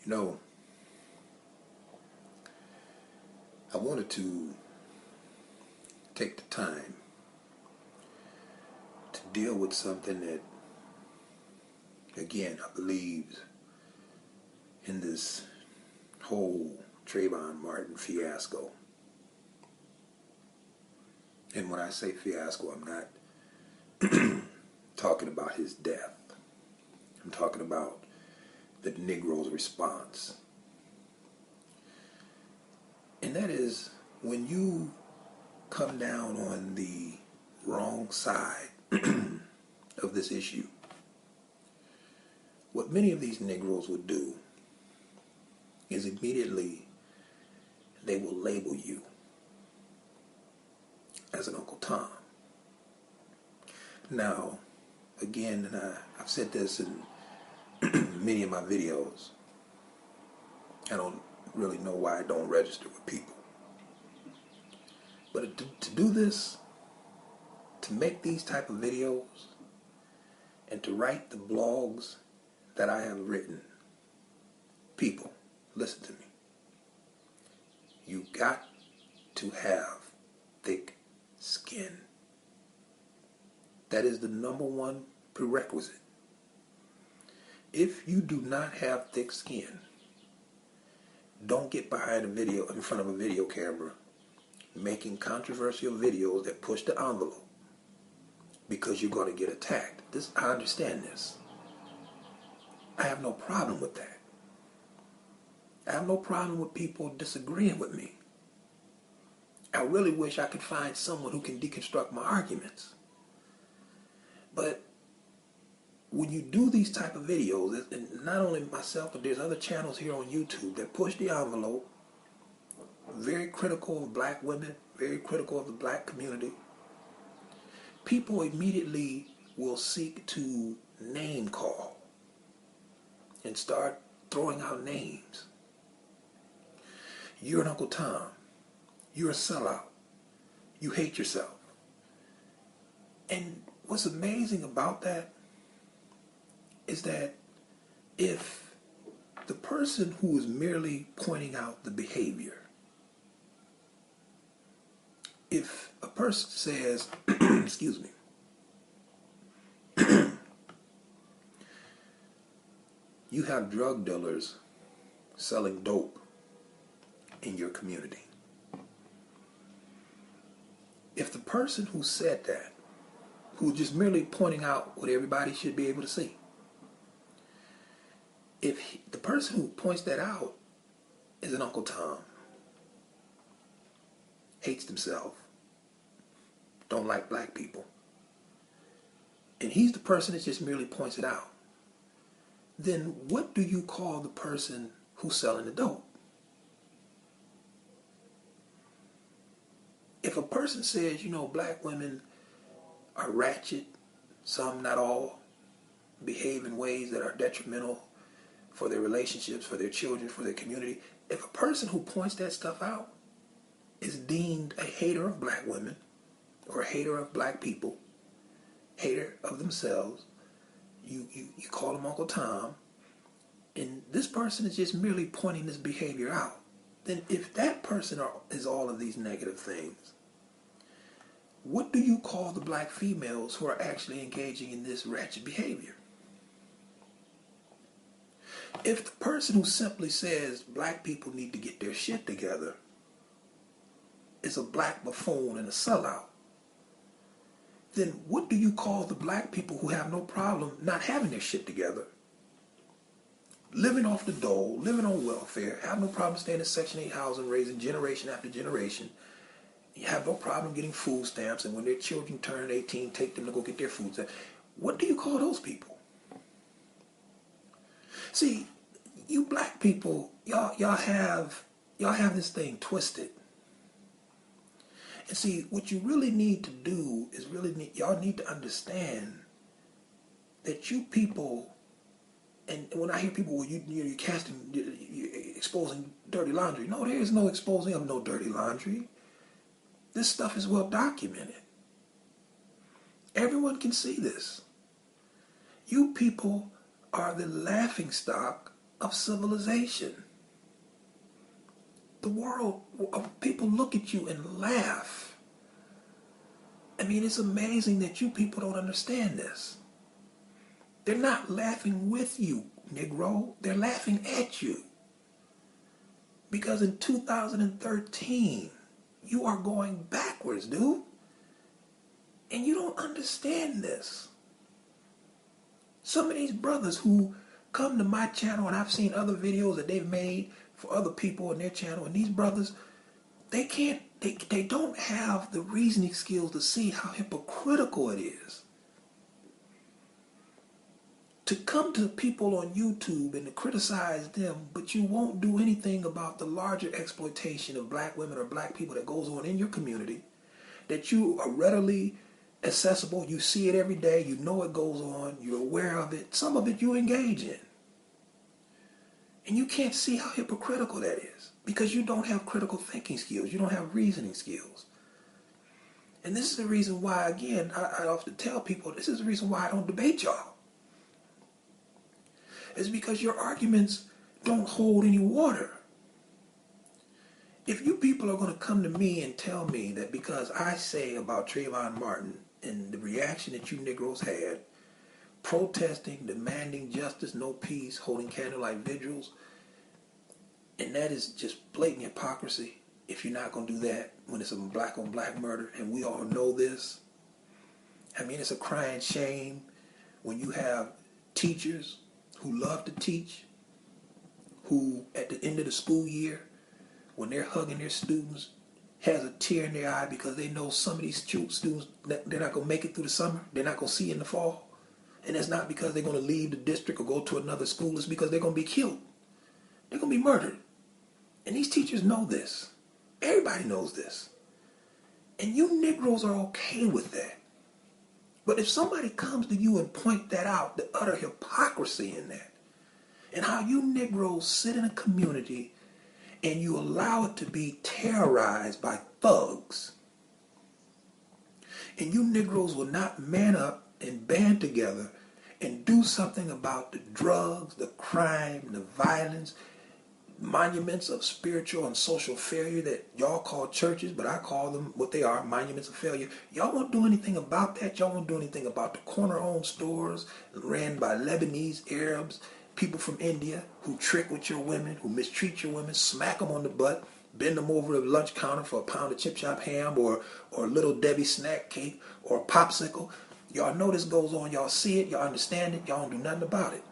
know, I wanted to take the time to deal with something that, again, I believe in this whole Trayvon Martin fiasco. And when I say fiasco, I'm not talking about his death. I'm talking about the Negro's response. And that is when you come down on the wrong side of this issue, what many of these Negroes would do is immediately they will label you as an Uncle Tom. Now, again, and I've said this in many of my videos, I don't really know why I don't register with people. But to do this, to make these type of videos, and to write the blogs that I have written, people, listen to me. You got to have thick skin. That is the number one prerequisite. If you do not have thick skin, don't get behind in front of a video camera making controversial videos that push the envelope because you're going to get attacked. I understand this. I have no problem with that. I have no problem with people disagreeing with me. I really wish I could find someone who can deconstruct my arguments. But when you do these type of videos, and not only myself, but there's other channels here on YouTube that push the envelope, very critical of black women, very critical of the black community, people immediately will seek to name call and start throwing out names. You're an Uncle Tom. You're a sellout. You hate yourself. And what's amazing about that is that if the person who is merely pointing out the behavior, if a person says, excuse me, you have drug dealers selling dope in your community. If the person who said that, who's just merely pointing out what everybody should be able to see, if the person who points that out is an Uncle Tom, hates himself, don't like black people, and he's the person that just merely points it out, then what do you call the person who's selling the dope? If a person says, black women are ratchet, some, not all, behave in ways that are detrimental for their relationships, for their children, for their community, if a person who points that stuff out is deemed a hater of black women or a hater of black people, hater of themselves, you call him Uncle Tom, and this person is just merely pointing this behavior out, then if that person is all of these negative things, what do you call the black females who are actually engaging in this ratchet behavior? If the person who simply says black people need to get their shit together is a black buffoon and a sellout, then what do you call the black people who have no problem not having their shit together, living off the dole, living on welfare, have no problem staying in Section 8 housing, raising generation after generation, you have no problem getting food stamps, and when their children turn 18, take them to go get their food stamps? What do you call those people? See, you black people, y'all have this thing twisted. And see, what you really need to do is y'all need to understand that you people, and when I hear people, well, you're casting, you're exposing dirty laundry. No, there is no exposing of no dirty laundry. This stuff is well documented. Everyone can see this. You people are the laughingstock of civilization. The world, people look at you and laugh. I mean, it's amazing that you people don't understand this. They're not laughing with you, Negro. They're laughing at you. Because in 2013, you are going backwards, dude. And you don't understand this. Some of these brothers who come to my channel, and I've seen other videos that they've made for other people on their channel, and these brothers, they don't have the reasoning skills to see how hypocritical it is. To come to people on YouTube and to criticize them, but you won't do anything about the larger exploitation of black women or black people that goes on in your community, that you are readily accessible, you see it every day, you know it goes on, you're aware of it, some of it you engage in. And you can't see how hypocritical that is because you don't have critical thinking skills, you don't have reasoning skills. And this is the reason why, again, I often tell people, this is the reason why I don't debate y'all. It's because your arguments don't hold any water. If you people are going to come to me and tell me that because I say about Trayvon Martin and the reaction that you Negroes had, protesting, demanding justice, no peace, holding candlelight vigils, and that is just blatant hypocrisy if you're not going to do that when it's a black on black murder, and we all know this. I mean, it's a crying shame when you have teachers who love to teach, who at the end of the school year, when they're hugging their students, has a tear in their eye because they know some of these students, they're not going to make it through the summer, they're not going to see in the fall. And it's not because they're going to leave the district or go to another school, it's because they're going to be killed. They're going to be murdered. And these teachers know this. Everybody knows this. And you Negroes are okay with that. But if somebody comes to you and point that out, the utter hypocrisy in that, and how you Negroes sit in a community and you allow it to be terrorized by thugs, and you Negroes will not man up and band together and do something about the drugs, the crime, the violence, monuments of spiritual and social failure that y'all call churches, but I call them what they are, monuments of failure. Y'all won't do anything about that. Y'all won't do anything about the corner-owned stores ran by Lebanese, Arabs, people from India who trick with your women, who mistreat your women, smack them on the butt, bend them over the lunch counter for a pound of chip shop ham or a little Debbie snack cake or a popsicle. Y'all know this goes on. Y'all see it. Y'all understand it. Y'all don't do nothing about it.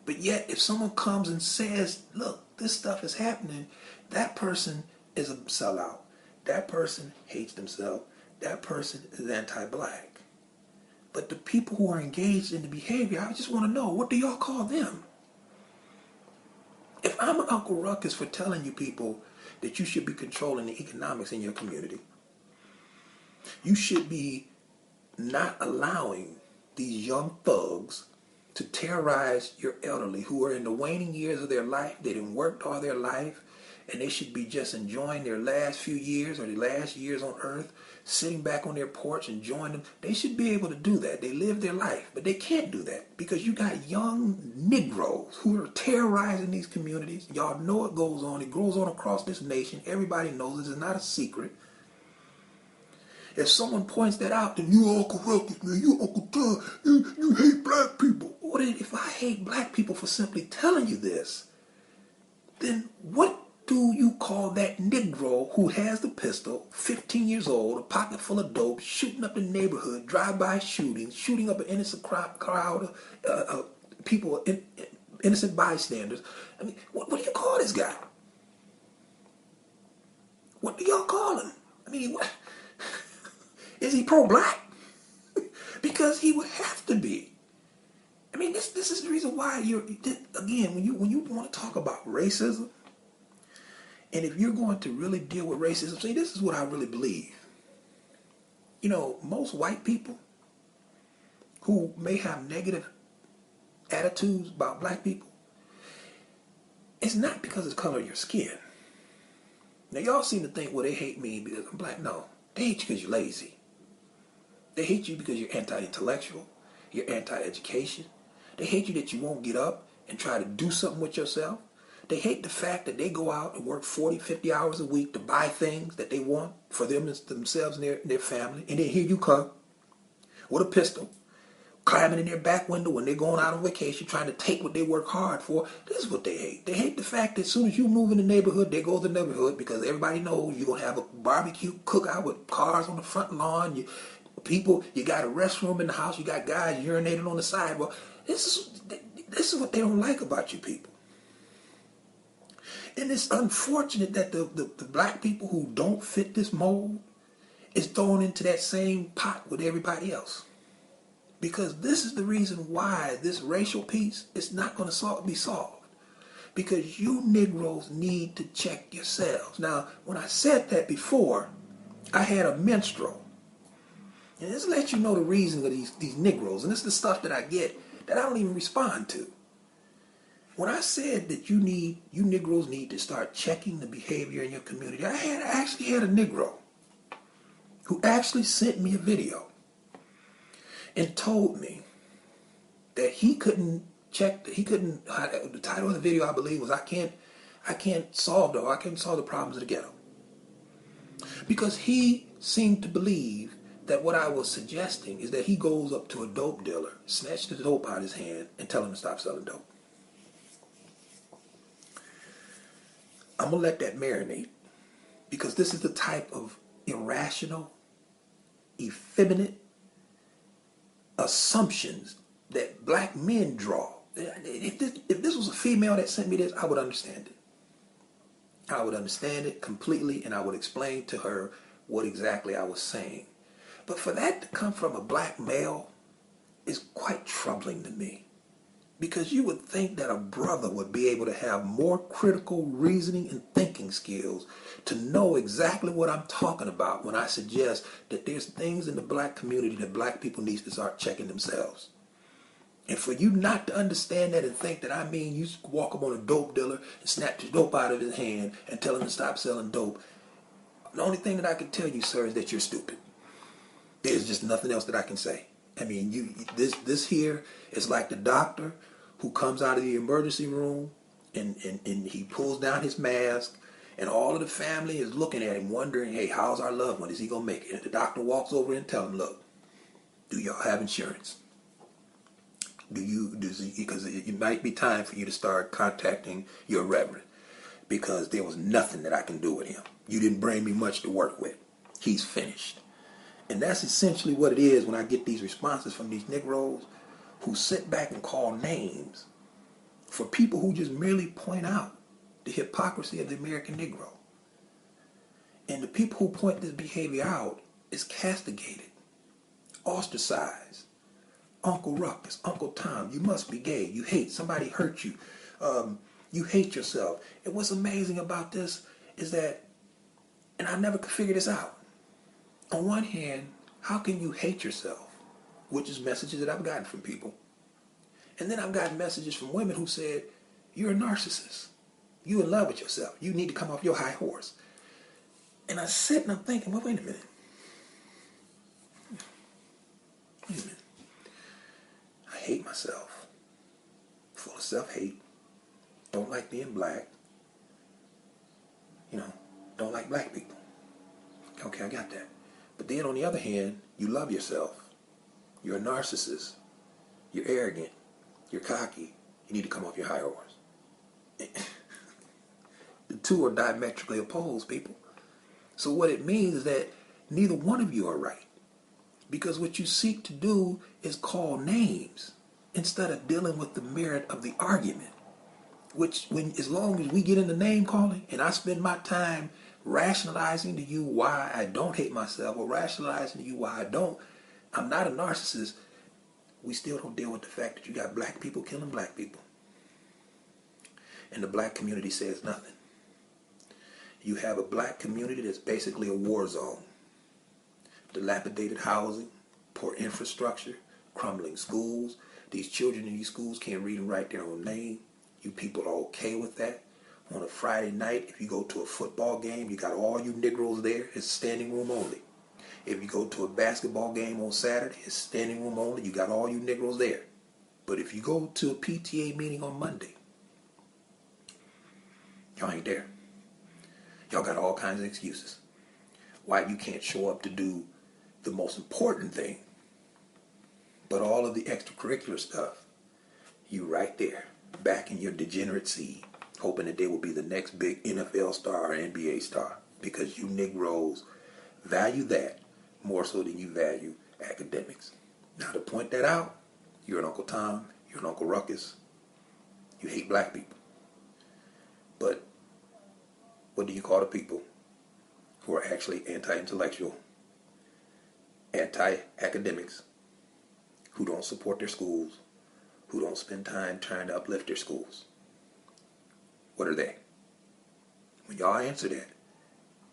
But yet, if someone comes and says, look, this stuff is happening, that person is a sellout. That person hates themselves. That person is anti-black. But the people who are engaged in the behavior, I just want to know, what do y'all call them? If I'm Uncle Ruckus for telling you people that you should be controlling the economics in your community, you should be not allowing these young thugs to terrorize your elderly who are in the waning years of their life. They didn't work all their life, and they should be just enjoying their last few years or their last years on earth, sitting back on their porch, enjoying them. They should be able to do that. They live their life, but they can't do that because you got young Negroes who are terrorizing these communities. Y'all know it goes on. It goes on across this nation. Everybody knows this is not a secret. If someone points that out, then you Uncle Ruckus, man, you Uncle Tom, you hate black people. What if I hate black people for simply telling you this? Then what do you call that Negro who has the pistol, 15 years old, a pocket full of dope, shooting up the neighborhood, drive-by shootings, shooting up an innocent crowd of people, innocent bystanders? I mean, what do you call this guy? What do y'all call him? I mean, what? Is he pro-black? Because he would have to be. I mean, this is the reason why again, when you want to talk about racism, and if you're going to really deal with racism, see, this is what I really believe. You know, most white people who may have negative attitudes about black people, it's not because of the color of your skin. Now, y'all seem to think, well, they hate me because I'm black. No, they hate you because you're lazy. They hate you because you're anti-intellectual, you're anti-education. They hate you that you won't get up and try to do something with yourself. They hate the fact that they go out and work 40, 50 hours a week to buy things that they want for themselves and their family. And then here you come with a pistol, climbing in their back window when they're going out on vacation, trying to take what they work hard for. This is what they hate. They hate the fact that as soon as you move in the neighborhood, there goes the neighborhood, because everybody knows you're going to have a barbecue cookout with cars on the front lawn. You got a restroom in the house. You got guys urinating on the sidewalk. This is what they don't like about you people. And it's unfortunate that the black people who don't fit this mold is thrown into that same pot with everybody else. Because this is the reason why this racial piece is not going to be solved. Because you Negroes need to check yourselves. Now, when I said that before, I had a minstrel. And this lets you know the reason of these Negroes. And this is the stuff that I get that I don't even respond to. When I said that you Negroes need to start checking the behavior in your community, I actually had a Negro who actually sent me a video and told me that the title of the video, I believe, was I can't solve the problems of the ghetto. Because he seemed to believe that what I was suggesting is that he goes up to a dope dealer, snatch the dope out of his hand, and tell him to stop selling dope. I'm going to let that marinate, because this is the type of irrational, effeminate assumptions that black men draw. If this was a female that sent me this, I would understand it. I would understand it completely, and I would explain to her what exactly I was saying. But for that to come from a black male is quite troubling to me. Because you would think that a brother would be able to have more critical reasoning and thinking skills to know exactly what I'm talking about when I suggest that there's things in the black community that black people need to start checking themselves. And for you not to understand that and think that I mean you walk up on a dope dealer and snatch the dope out of his hand and tell him to stop selling dope, the only thing that I can tell you, sir, is that you're stupid. There's just nothing else that I can say. I mean, this here is like the doctor who comes out of the emergency room and he pulls down his mask, and all of the family is looking at him wondering, hey, how's our loved one? Is he going to make it? And the doctor walks over and tells him, look, do y'all have insurance? Because it might be time for you to start contacting your reverend, because there was nothing that I can do with him. You didn't bring me much to work with. He's finished. And that's essentially what it is when I get these responses from these Negroes who sit back and call names for people who just merely point out the hypocrisy of the American Negro. And the people who point this behavior out is castigated, ostracized. Uncle Ruckus, Uncle Tom, you must be gay. You hate, somebody hurt you. You hate yourself. And what's amazing about this is that, and I never could figure this out. On one hand, how can you hate yourself? Which is messages that I've gotten from people. And then I've gotten messages from women who said, you're a narcissist. You're in love with yourself. You need to come off your high horse. And I sit and I'm thinking, well, wait a minute. I hate myself. Full of self-hate. Don't like being black. Don't like black people. Okay, I got that. But then on the other hand, you love yourself. You're a narcissist. You're arrogant. You're cocky. You need to come off your high horse. The two are diametrically opposed, people. So what it means is that neither one of you are right. Because what you seek to do is call names instead of dealing with the merit of the argument. Which, as long as we get into name calling, and I spend my time rationalizing to you why I don't hate myself, or rationalizing to you why I'm not a narcissist, we still don't deal with the fact that you got black people killing black people. And the black community says nothing. You have a black community that's basically a war zone. Dilapidated housing, poor infrastructure, crumbling schools. These children in these schools can't read and write their own name. You people are okay with that. On a Friday night, if you go to a football game, you got all you Negroes there. It's standing room only. If you go to a basketball game on Saturday, it's standing room only. You got all you Negroes there. But if you go to a PTA meeting on Monday, y'all ain't there. Y'all got all kinds of excuses why you can't show up to do the most important thing. But all of the extracurricular stuff, you right there, back in your degenerate seed, hoping that they will be the next big NFL star or NBA star. Because you Negroes value that more so than you value academics. Now, to point that out, you're an Uncle Tom, you're an Uncle Ruckus, you hate black people. But what do you call the people who are actually anti-intellectual, anti-academics, who don't support their schools, who don't spend time trying to uplift their schools? What are they? When y'all answer that,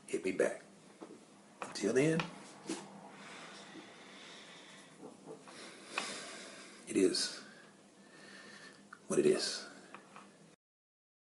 hit me back. Until then, it is what it is.